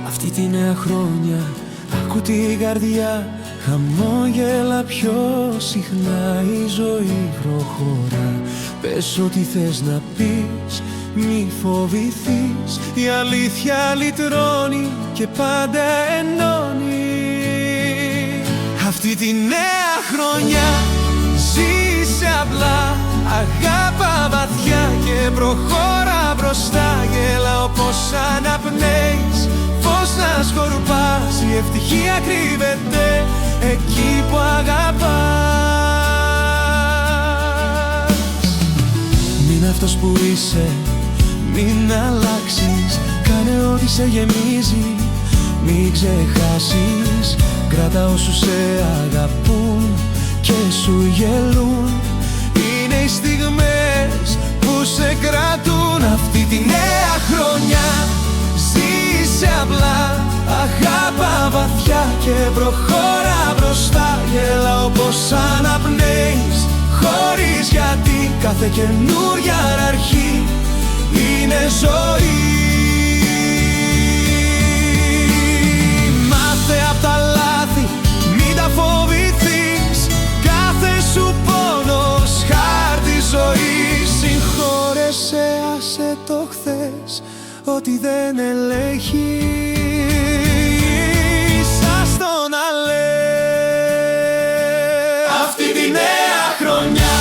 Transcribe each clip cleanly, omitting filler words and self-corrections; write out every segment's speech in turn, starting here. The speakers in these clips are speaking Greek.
Αυτή τη νέα χρόνια άκου την καρδιά, χαμόγελα πιο συχνά, η ζωή προχωρά. Πες ό,τι θες να πεις, μη φοβηθείς, η αλήθεια λυτρώνει και πάντα ενώνει. Αυτή τη νέα χρονιά ζήσε απλά, αγάπα βαθιά και προχώρα μπροστά. Γέλα όπως αναπνέεις, φως να σκορπάς, η ευτυχία κρύβεται εκεί που αγαπάς. Μην αυτός που είσαι, μην αλλάξεις, κάνε ό,τι σε γεμίζει, μην ξεχάσεις. Κράτα όσους σε αγαπούν και σου γελούν, είναι οι στιγμές που σε κρατούν. Αυτή τη νέα χρονιά ζήσε απλά, αγάπα βαθιά και προχώρα μπροστά. Γέλα όπως αναπνέεις, χωρίς γιατί, κάθε καινούρια αρχή είναι ζωή. Μάθε απ' τα λάθη, μην τα φοβηθείς, κάθε σου πόνος χάρτη ζωής. Συγχώρεσαι, άσε το χθες, ότι δεν ελέγχεις, ας το να λέει. Αυτή τη νέα χρονιά,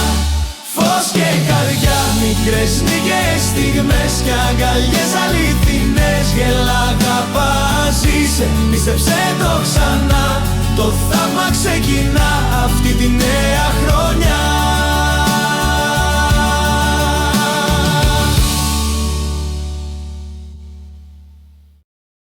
φως και καρδιά, μικρές νίκες, στιγμές και αγκαλιές αληθινές. Γελά, αγάπα, ζήσε, πίστεψε το ξανά, το θαύμα ξεκινά. Αυτή τη νέα